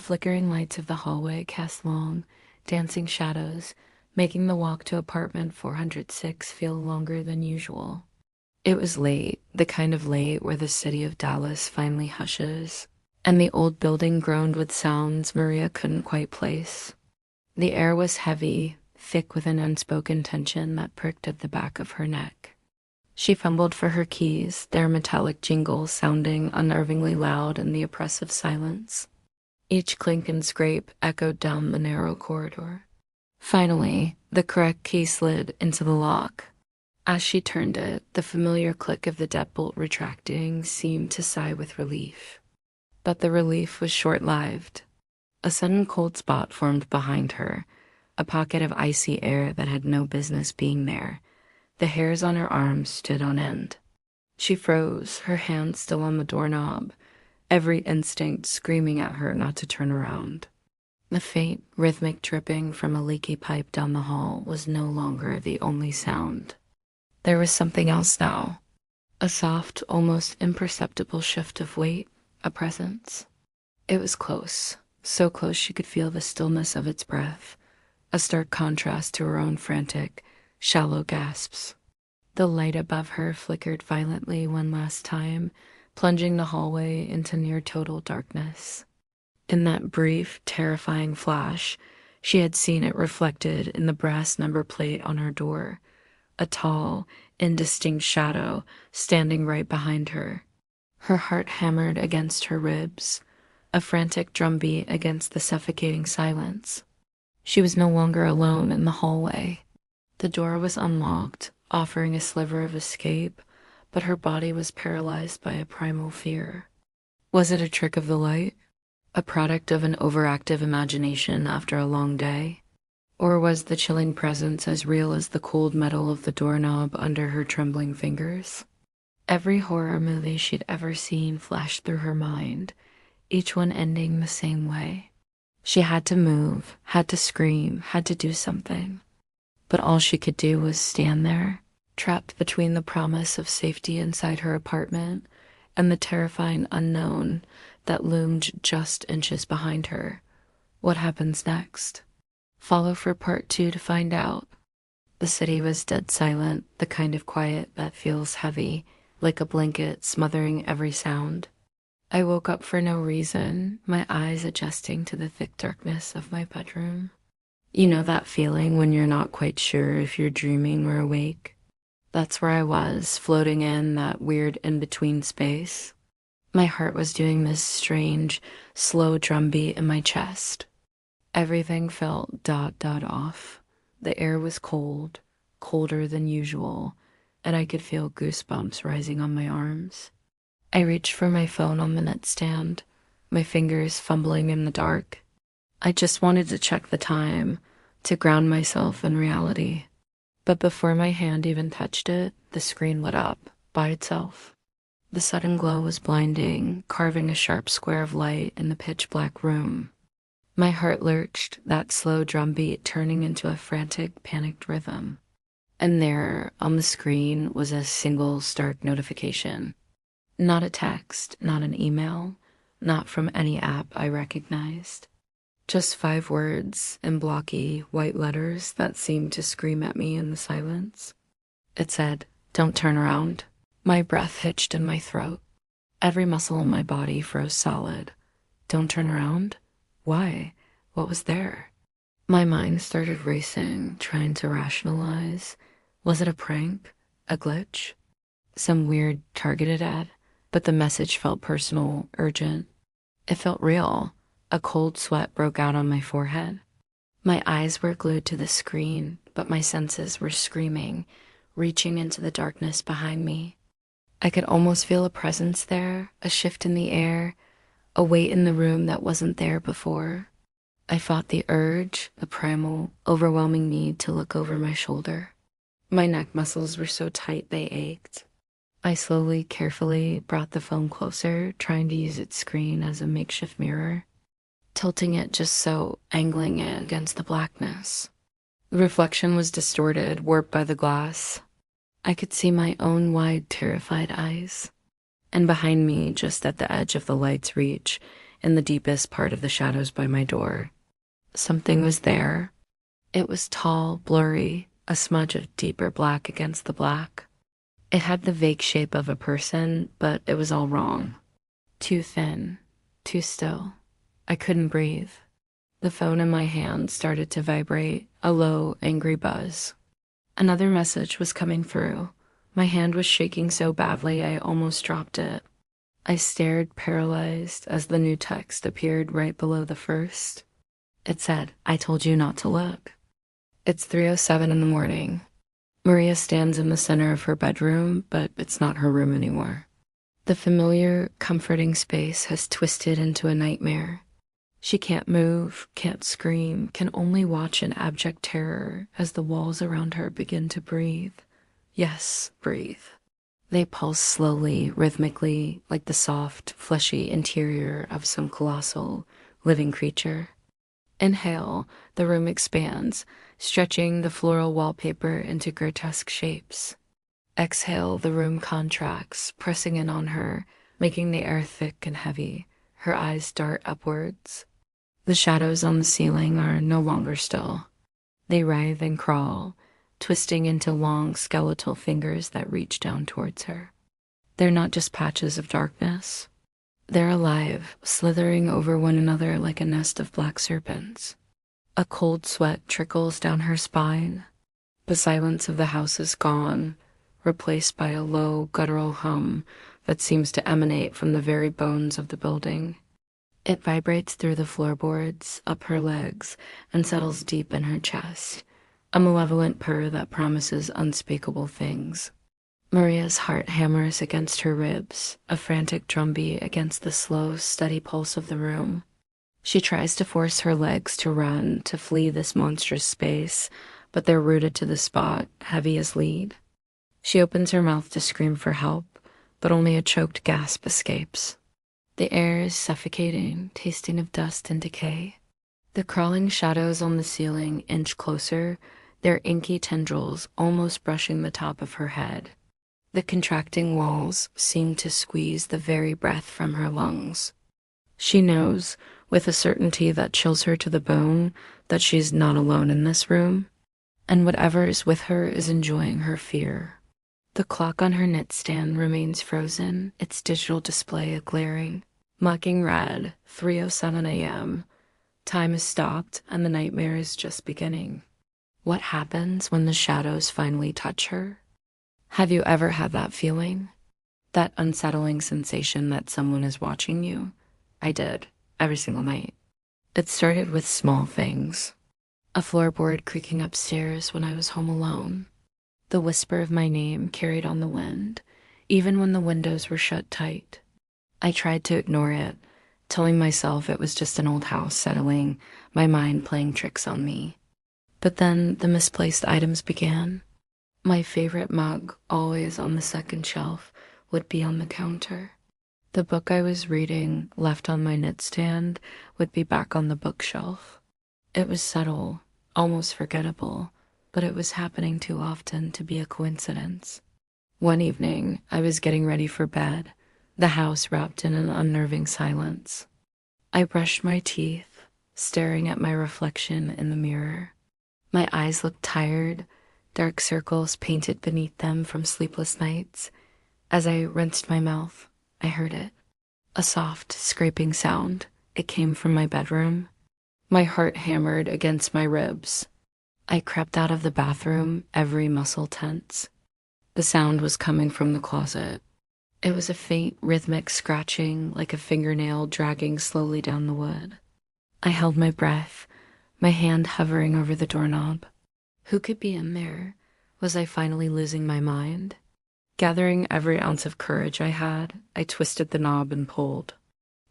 The flickering lights of the hallway cast long, dancing shadows, making the walk to apartment 406 feel longer than usual. It was late, the kind of late where the city of Dallas finally hushes, and the old building groaned with sounds Maria couldn't quite place. The air was heavy, thick with an unspoken tension that pricked at the back of her neck. She fumbled for her keys, their metallic jingle sounding unnervingly loud in the oppressive silence. Each clink and scrape echoed down the narrow corridor. Finally, the correct key slid into the lock. As she turned it, the familiar click of the deadbolt retracting seemed to sigh with relief. But the relief was short-lived. A sudden cold spot formed behind her, a pocket of icy air that had no business being there. The hairs on her arms stood on end. She froze, her hand still on the doorknob, every instinct screaming at her not to turn around. The faint, rhythmic dripping from a leaky pipe down the hall was no longer the only sound. There was something else now. A soft, almost imperceptible shift of weight, a presence. It was close, so close she could feel the stillness of its breath, a stark contrast to her own frantic, shallow gasps. The light above her flickered violently one last time, plunging the hallway into near-total darkness. In that brief, terrifying flash, she had seen it reflected in the brass number plate on her door, a tall, indistinct shadow standing right behind her. Her heart hammered against her ribs, a frantic drumbeat against the suffocating silence. She was no longer alone in the hallway. The door was unlocked, offering a sliver of escape, but her body was paralyzed by a primal fear. Was it a trick of the light? A product of an overactive imagination after a long day? Or was the chilling presence as real as the cold metal of the doorknob under her trembling fingers? Every horror movie she'd ever seen flashed through her mind, each one ending the same way. She had to move, had to scream, had to do something. But all she could do was stand there, trapped between the promise of safety inside her apartment and the terrifying unknown that loomed just inches behind her. What happens next? Follow for part 2 to find out. The city was dead silent, the kind of quiet that feels heavy, like a blanket smothering every sound. I woke up for no reason, my eyes adjusting to the thick darkness of my bedroom. You know that feeling when you're not quite sure if you're dreaming or awake? That's where I was, floating in that weird in-between space. My heart was doing this strange, slow drumbeat in my chest. Everything felt off. The air was cold, colder than usual, and I could feel goosebumps rising on my arms. I reached for my phone on the nightstand, my fingers fumbling in the dark. I just wanted to check the time, to ground myself in reality. But before my hand even touched it, the screen lit up, by itself. The sudden glow was blinding, carving a sharp square of light in the pitch-black room. My heart lurched, that slow drumbeat turning into a frantic, panicked rhythm. And there, on the screen, was a single stark notification. Not a text, not an email, not from any app I recognized. Just 5 words in blocky, white letters that seemed to scream at me in the silence. It said, "Don't turn around." My breath hitched in my throat. Every muscle in my body froze solid. Don't turn around? Why? What was there? My mind started racing, trying to rationalize. Was it a prank? A glitch? Some weird targeted ad? But the message felt personal, urgent. It felt real. A cold sweat broke out on my forehead. My eyes were glued to the screen, but my senses were screaming, reaching into the darkness behind me. I could almost feel a presence there, a shift in the air, a weight in the room that wasn't there before. I fought the urge, the primal, overwhelming need to look over my shoulder. My neck muscles were so tight they ached. I slowly, carefully brought the phone closer, trying to use its screen as a makeshift mirror, tilting it just so, angling it against the blackness. The reflection was distorted, warped by the glass. I could see my own wide, terrified eyes. And behind me, just at the edge of the light's reach, in the deepest part of the shadows by my door. Something was there. It was tall, blurry, a smudge of deeper black against the black. It had the vague shape of a person, but it was all wrong. Too thin, too still. I couldn't breathe. The phone in my hand started to vibrate, a low, angry buzz. Another message was coming through. My hand was shaking so badly I almost dropped it. I stared, paralyzed, as the new text appeared right below the first. It said, "I told you not to look." It's 3:07 in the morning. Maria stands in the center of her bedroom, but it's not her room anymore. The familiar, comforting space has twisted into a nightmare. She can't move, can't scream, can only watch in abject terror as the walls around her begin to breathe. Yes, breathe. They pulse slowly, rhythmically, like the soft, fleshy interior of some colossal, living creature. Inhale, the room expands, stretching the floral wallpaper into grotesque shapes. Exhale, the room contracts, pressing in on her, making the air thick and heavy. Her eyes dart upwards. The shadows on the ceiling are no longer still. They writhe and crawl, twisting into long skeletal fingers that reach down towards her. They're not just patches of darkness. They're alive, slithering over one another like a nest of black serpents. A cold sweat trickles down her spine. The silence of the house is gone, replaced by a low, guttural hum that seems to emanate from the very bones of the building. It vibrates through the floorboards, up her legs, and settles deep in her chest, a malevolent purr that promises unspeakable things. Maria's heart hammers against her ribs, a frantic drumbeat against the slow, steady pulse of the room. She tries to force her legs to run, to flee this monstrous space, but they're rooted to the spot, heavy as lead. She opens her mouth to scream for help, but only a choked gasp escapes. The air is suffocating, tasting of dust and decay. The crawling shadows on the ceiling inch closer, their inky tendrils almost brushing the top of her head. The contracting walls seem to squeeze the very breath from her lungs. She knows, with a certainty that chills her to the bone, that she's not alone in this room, and whatever is with her is enjoying her fear. The clock on her nightstand remains frozen, its digital display a glaring, mocking red, 3:07 a.m. Time is stopped, and the nightmare is just beginning. What happens when the shadows finally touch her? Have you ever had that feeling? That unsettling sensation that someone is watching you? I did, every single night. It started with small things. A floorboard creaking upstairs when I was home alone. The whisper of my name carried on the wind, even when the windows were shut tight. I tried to ignore it, telling myself it was just an old house settling, my mind playing tricks on me. But then the misplaced items began. My favorite mug, always on the second shelf, would be on the counter. The book I was reading, left on my nightstand, would be back on the bookshelf. It was subtle, almost forgettable, but it was happening too often to be a coincidence. One evening, I was getting ready for bed, the house wrapped in an unnerving silence. I brushed my teeth, staring at my reflection in the mirror. My eyes looked tired, dark circles painted beneath them from sleepless nights. As I rinsed my mouth, I heard it. A soft, scraping sound. It came from my bedroom. My heart hammered against my ribs. I crept out of the bathroom, every muscle tense. The sound was coming from the closet. It was a faint, rhythmic scratching, like a fingernail dragging slowly down the wood. I held my breath, my hand hovering over the doorknob. Who could be in there? Was I finally losing my mind? Gathering every ounce of courage I had, I twisted the knob and pulled.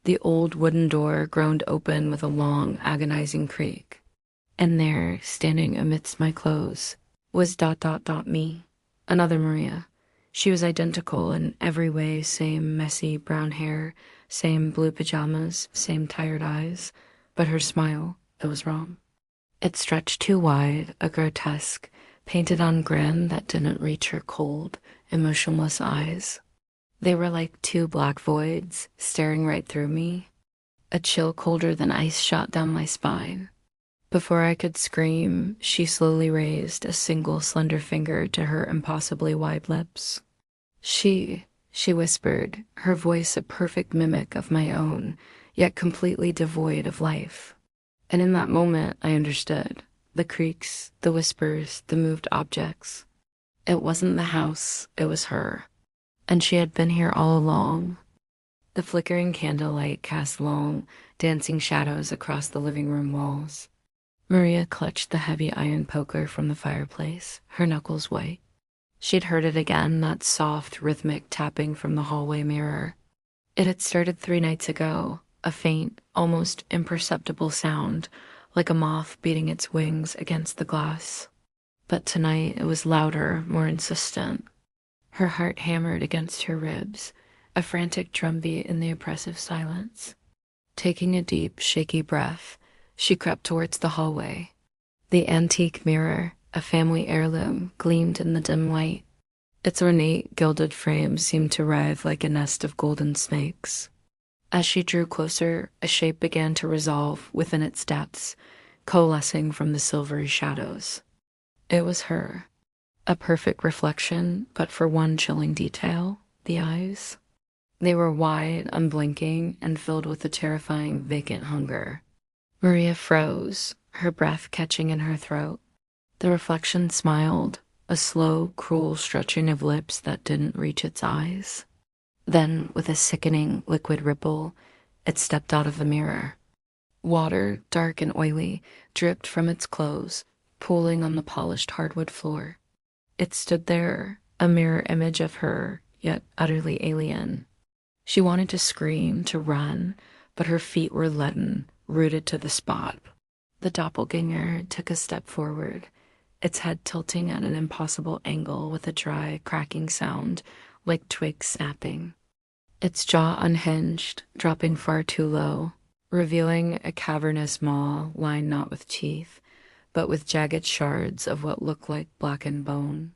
The old wooden door groaned open with a long, agonizing creak. And there, standing amidst my clothes, was me, another Maria. She was identical in every way, same messy brown hair, same blue pajamas, same tired eyes, but her smile, it was wrong. It stretched too wide, a grotesque, painted-on grin that didn't reach her cold, emotionless eyes. They were like two black voids, staring right through me. A chill colder than ice shot down my spine. Before I could scream, she slowly raised a single slender finger to her impossibly wide lips. She whispered, her voice a perfect mimic of my own, yet completely devoid of life. And in that moment, I understood. The creaks, the whispers, the moved objects. It wasn't the house, it was her. And she had been here all along. The flickering candlelight cast long, dancing shadows across the living room walls. Maria clutched the heavy iron poker from the fireplace, her knuckles white. She'd heard it again, that soft, rhythmic tapping from the hallway mirror. It had started 3 nights ago, a faint, almost imperceptible sound, like a moth beating its wings against the glass. But tonight it was louder, more insistent. Her heart hammered against her ribs, a frantic drumbeat in the oppressive silence. Taking a deep, shaky breath, she crept towards the hallway. The antique mirror, a family heirloom, gleamed in the dim light. Its ornate, gilded frame seemed to writhe like a nest of golden snakes. As she drew closer, a shape began to resolve within its depths, coalescing from the silvery shadows. It was her. A perfect reflection, but for one chilling detail, the eyes. They were wide, unblinking, and filled with a terrifying, vacant hunger. Maria froze, her breath catching in her throat. The reflection smiled, a slow, cruel stretching of lips that didn't reach its eyes. Then, with a sickening, liquid ripple, it stepped out of the mirror. Water, dark and oily, dripped from its clothes, pooling on the polished hardwood floor. It stood there, a mirror image of her, yet utterly alien. She wanted to scream, to run, but her feet were leaden, rooted to the spot. The doppelganger took a step forward, its head tilting at an impossible angle with a dry, cracking sound, like twigs snapping. Its jaw unhinged, dropping far too low, revealing a cavernous maw lined not with teeth, but with jagged shards of what looked like blackened bone.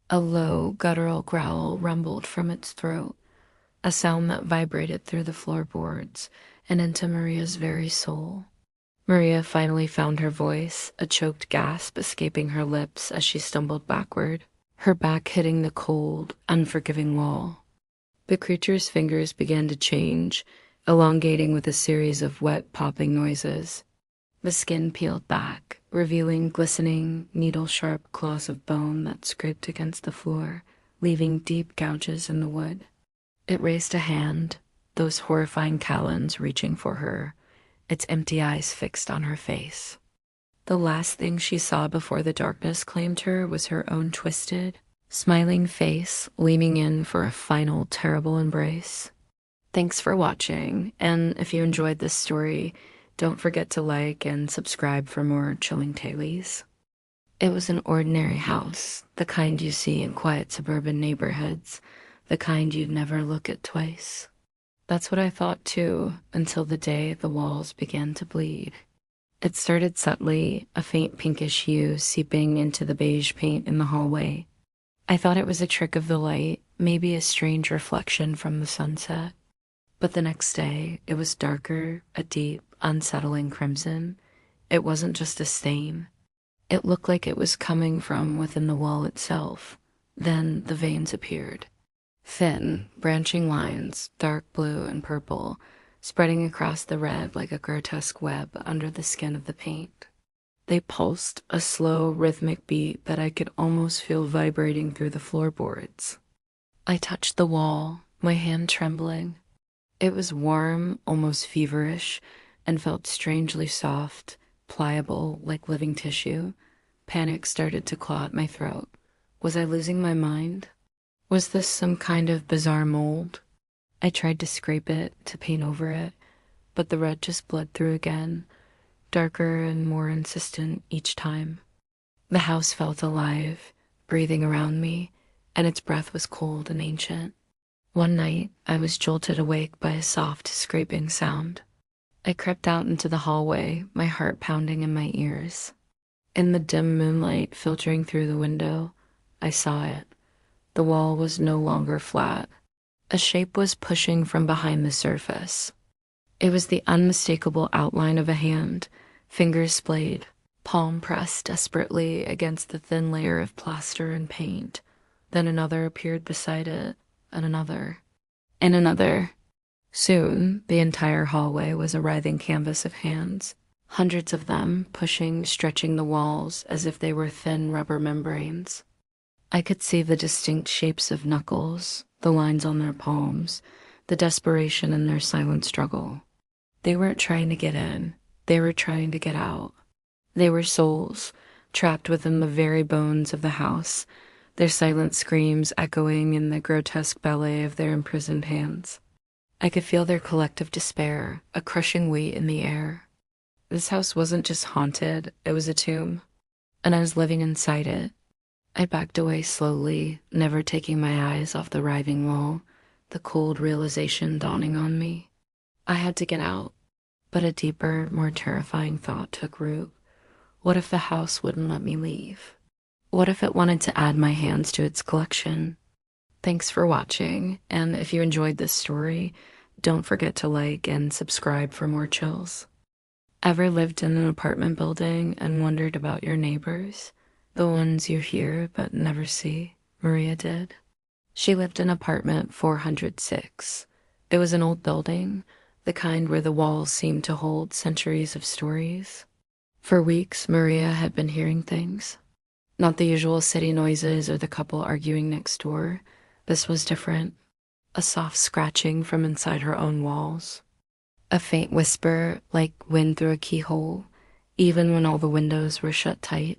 A low, guttural growl rumbled from its throat, a sound that vibrated through the floorboards and into Maria's very soul. Maria finally found her voice, a choked gasp escaping her lips as she stumbled backward, her back hitting the cold, unforgiving wall. The creature's fingers began to change, elongating with a series of wet, popping noises. The skin peeled back, revealing glistening, needle-sharp claws of bone that scraped against the floor, leaving deep gouges in the wood. It raised a hand, those horrifying talons reaching for her, its empty eyes fixed on her face. The last thing she saw before the darkness claimed her was her own twisted, smiling face leaning in for a final terrible embrace. Thanks for watching, and if you enjoyed this story, don't forget to like and subscribe for more chilling tailies. It was an ordinary house, the kind you see in quiet suburban neighborhoods, the kind you'd never look at twice. That's what I thought too, until the day the walls began to bleed. It started subtly, a faint pinkish hue seeping into the beige paint in the hallway. I thought it was a trick of the light, maybe a strange reflection from the sunset. But the next day, it was darker, a deep, unsettling crimson. It wasn't just a stain. It looked like it was coming from within the wall itself. Then the veins appeared. Thin, branching lines, dark blue and purple, spreading across the red like a grotesque web under the skin of the paint. They pulsed, a slow, rhythmic beat that I could almost feel vibrating through the floorboards. I touched the wall, my hand trembling. It was warm, almost feverish, and felt strangely soft, pliable like living tissue. Panic started to claw at my throat. Was I losing my mind? Was this some kind of bizarre mold? I tried to scrape it, to paint over it, but the red just bled through again, darker and more insistent each time. The house felt alive, breathing around me, and its breath was cold and ancient. One night, I was jolted awake by a soft, scraping sound. I crept out into the hallway, my heart pounding in my ears. In the dim moonlight filtering through the window, I saw it. The wall was no longer flat. A shape was pushing from behind the surface. It was the unmistakable outline of a hand, fingers splayed, palm pressed desperately against the thin layer of plaster and paint. Then another appeared beside it, and another, and another. Soon, the entire hallway was a writhing canvas of hands, hundreds of them pushing, stretching the walls as if they were thin rubber membranes. I could see the distinct shapes of knuckles, the lines on their palms, the desperation in their silent struggle. They weren't trying to get in, they were trying to get out. They were souls, trapped within the very bones of the house, their silent screams echoing in the grotesque ballet of their imprisoned hands. I could feel their collective despair, a crushing weight in the air. This house wasn't just haunted, it was a tomb, and I was living inside it. I backed away slowly, never taking my eyes off the writhing wall, the cold realization dawning on me. I had to get out, but a deeper, more terrifying thought took root. What if the house wouldn't let me leave? What if it wanted to add my hands to its collection? Thanks for watching, and if you enjoyed this story, don't forget to like and subscribe for more chills. Ever lived in an apartment building and wondered about your neighbors? The ones you hear but never see? Maria did. She lived in apartment 406. It was an old building, the kind where the walls seemed to hold centuries of stories. For weeks, Maria had been hearing things. Not the usual city noises or the couple arguing next door. This was different. A soft scratching from inside her own walls. A faint whisper like wind through a keyhole, even when all the windows were shut tight.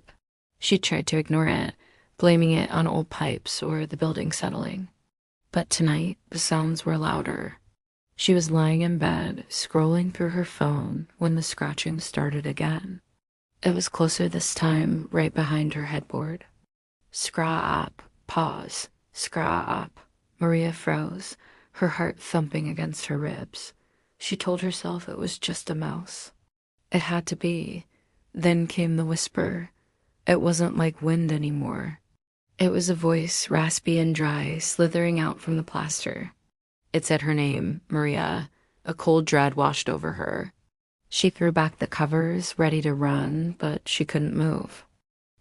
She tried to ignore it, blaming it on old pipes or the building settling. But tonight, the sounds were louder. She was lying in bed, scrolling through her phone when the scratching started again. It was closer this time, right behind her headboard. Scra up, pause, scra up. Maria froze, her heart thumping against her ribs. She told herself it was just a mouse. It had to be. Then came the whisper. It wasn't like wind anymore. It was a voice, raspy and dry, slithering out from the plaster. It said her name, Maria. A cold dread washed over her. She threw back the covers, ready to run, but she couldn't move.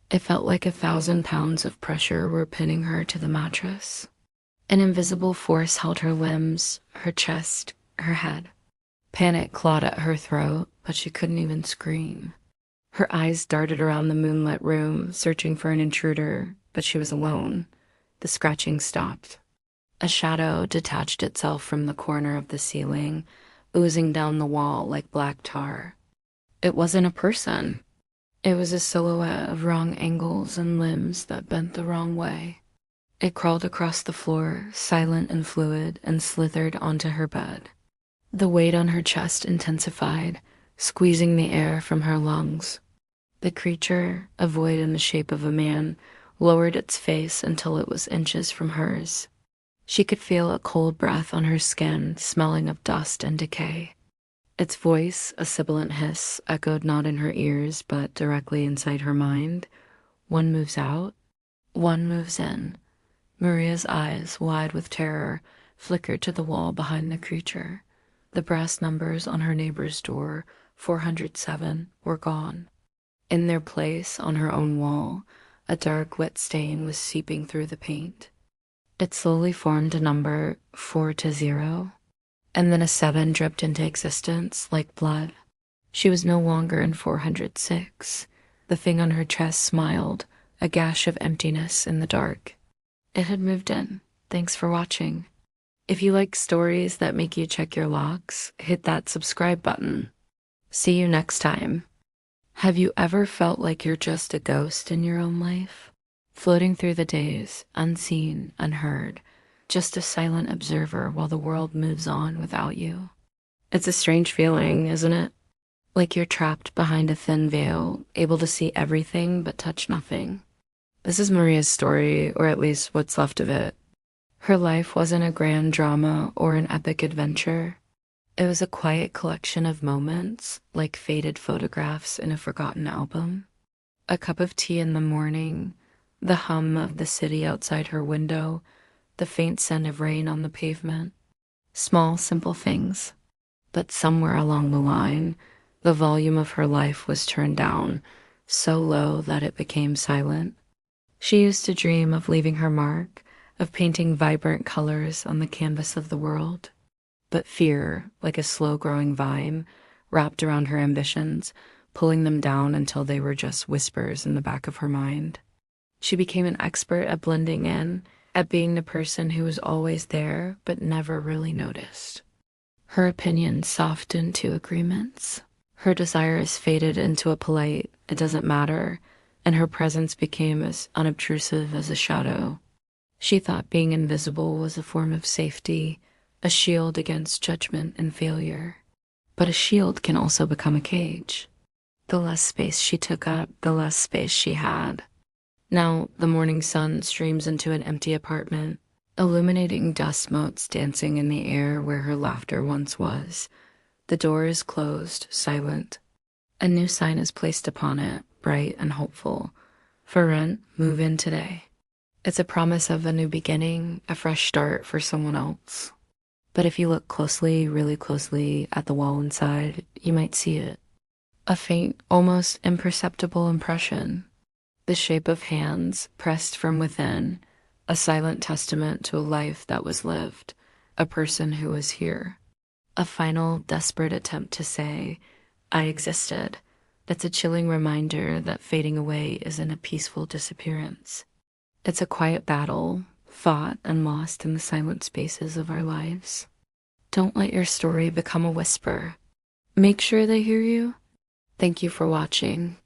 It felt like 1,000 pounds of pressure were pinning her to the mattress. An invisible force held her limbs, her chest, her head. Panic clawed at her throat, but she couldn't even scream. Her eyes darted around the moonlit room, searching for an intruder, but she was alone. The scratching stopped. A shadow detached itself from the corner of the ceiling, oozing down the wall like black tar. It wasn't a person. It was a silhouette of wrong angles and limbs that bent the wrong way. It crawled across the floor, silent and fluid, and slithered onto her bed. The weight on her chest intensified, squeezing the air from her lungs. The creature, a void in the shape of a man, lowered its face until it was inches from hers. She could feel a cold breath on her skin, smelling of dust and decay. Its voice, a sibilant hiss, echoed not in her ears, but directly inside her mind. One moves out, one moves in. Maria's eyes, wide with terror, flickered to the wall behind the creature. The brass numbers on her neighbor's door, 407, were gone. In their place, on her own wall, a dark, wet stain was seeping through the paint. It slowly formed a number 4-0, and then a 7 dripped into existence like blood. She was no longer in 406. The thing on her chest smiled, a gash of emptiness in the dark. It had moved in. Thanks for watching. If you like stories that make you check your locks, hit that subscribe button. See you next time. Have you ever felt like you're just a ghost in your own life? Floating through the days, unseen, unheard, just a silent observer while the world moves on without you. It's a strange feeling, isn't it? Like you're trapped behind a thin veil, able to see everything but touch nothing. This is Maria's story, or at least what's left of it. Her life wasn't a grand drama or an epic adventure. It was a quiet collection of moments, like faded photographs in a forgotten album. A cup of tea in the morning, the hum of the city outside her window, the faint scent of rain on the pavement. Small, simple things. But somewhere along the line, the volume of her life was turned down so low that it became silent. She used to dream of leaving her mark, of painting vibrant colors on the canvas of the world. But fear, like a slow-growing vine, wrapped around her ambitions, pulling them down until they were just whispers in the back of her mind. She became an expert at blending in, at being the person who was always there but never really noticed. Her opinions softened to agreements. Her desires faded into a polite, it doesn't matter, and her presence became as unobtrusive as a shadow. She thought being invisible was a form of safety, a shield against judgment and failure. But a shield can also become a cage. The less space she took up, the less space she had. Now the morning sun streams into an empty apartment, illuminating dust motes dancing in the air where her laughter once was. The door is closed, silent. A new sign is placed upon it, bright and hopeful. For rent, move in today. It's a promise of a new beginning, a fresh start for someone else. But if you look closely, really closely at the wall inside, you might see it. A faint, almost imperceptible impression. The shape of hands pressed from within, a silent testament to a life that was lived, a person who was here. A final, desperate attempt to say, I existed. That's a chilling reminder that fading away isn't a peaceful disappearance. It's a quiet battle, fought and lost in the silent spaces of our lives. Don't let your story become a whisper. Make sure they hear you. Thank you for watching.